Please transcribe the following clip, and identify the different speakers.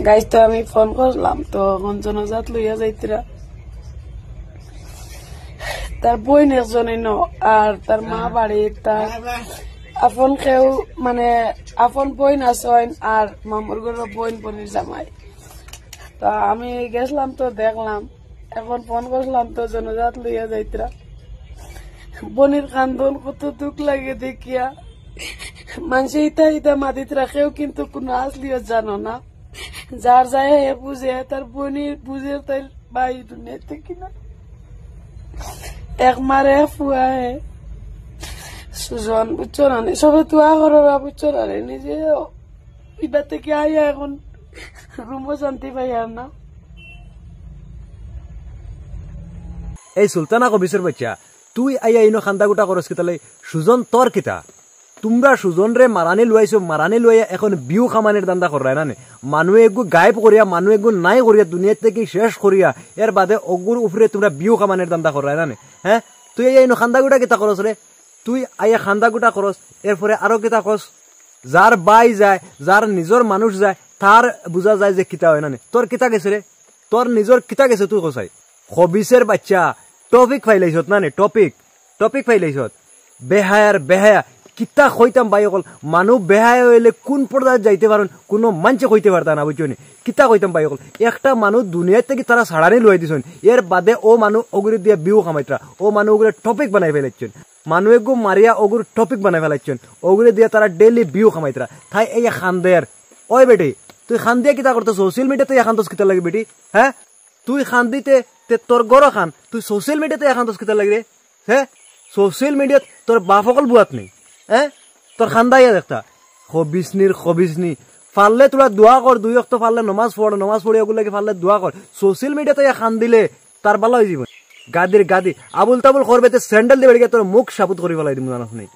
Speaker 1: Guys তো আমি phone করলাম তো জনজাত লইয়া যাইতরা তার বোন একজনই ন আর তার মা বাড়ি তার আপন কেউ মানে আপন বোন আসেন আর মামুর ঘরের বোন বোনের জামাই। তা আমি গেছিলাম তো দেখলাম, এখন ফোন করলাম তো জনজাত লইয়া যাইতরা। বোনের কান্দন কত দুঃখ লাগে দেখিয়া। মানুষে ইতা ইতা মাটিত রাখেও কিন্তু কোনো আসলিও জানো না। যার যায় হে বুঝে, তার বোনের বুঝে তার ভাই দুনিয়াতে কিনা এক মারে ফুয়া হে সুজন বুঝছো না, সবে তুয়া করবা বুঝছো না, নিজে ইটা থেকে আইয়া এখন রুমও শান্তি পাই আর না।
Speaker 2: এই সুলতানা কবিসের বাচ্চা, তুই আইয়া ইনো খান্দা গুটা করস কিতালে? সুজন তোর কিতা? তোমরা সুজন রে মারানি লুয়াইছো, মারানি লুয়াইয়া এখন বিউ খামানের দান্দা করায় না। মানুষ এগু গায়েব করিয়া, মানুষ এগু নাই করিয়া, দুনিয়া থেকে শেষ করিয়া এর বাদে অগুর উপরে তোমরা বিউ খামানের দান্দা করায় না। হ্যাঁ, তুই আইয়া ইনো খান্দা গুটা কিতা করস রে? তুই আইয়া খান্দা গুটা করস, এরপরে আরো কিতা কস? যার বাই যায়, যার নিজর মানুষ যায়, তার বুঝা যায় যে কিতা হয় না। তোর কিতা গেছে রে? তোর নিজর কিতা গেছে তুই কসাই? খবিসের বাচ্চা, টপিক ফাইলাইছত না নে? টপিক ফাইলাইছত। বেহায়ার বেহায়া কিতা কইতাম ভাই অকল। মানুষ বেহায়া হইলে কোন পর্যায়ে যাইতে পারেন কোনো মানুষে কইতে পারতা না, বুঝছো নি? কিতা কইতাম ভাই অকল। একটা মানুষ দুনিয়ার থেকে তারা সাড়ানি লুয়াই দিছেন, এর বাদে ও মানুষ অগুরি দিয়ে বিউ খামাইতরা, ও মানুষ ওগুলো টপিক বানাই ফেলাইছেন। মানুষ গো মারিয়া ওগুর টপিক বানাই ফেলাইছেন, ওগুলো দিয়ে তারা ডেইলি বিউ খামাইতরা। তাই এই খান্দের ওই বেটি, তুই খান দিয়ে কিতা করতো? সোশ্যাল মিডিয়াতে খান্তস কিতা লাগে বেটি? হ্যাঁ, তুই খান দিতে তোর গড় খান, তুই সোশ্যাল মিডিয়াতে খান্তস কিতা লাগে রে? হ্যাঁ, সোশ্যাল মিডিয়াত তোর বাপ সকল বুয়াত নেই। হ্যাঁ, তোর খান্দাইয়া দেখতা খবিসনি ফাললে তোরা দোয়া কর, দুই অক্ত ফাললে নমাজ পড়ে ওগুলোকে ফাললে দোয়া কর। সোশ্যাল মিডিয়াতে খান দিলে তার ভালো হয়ে জীবন গাদির গাদি আবুল তাবুল করবে, স্যান্ডেল দিয়ে তোর মুখ সাবুত করি ফেলাই দিব জানাস নেই।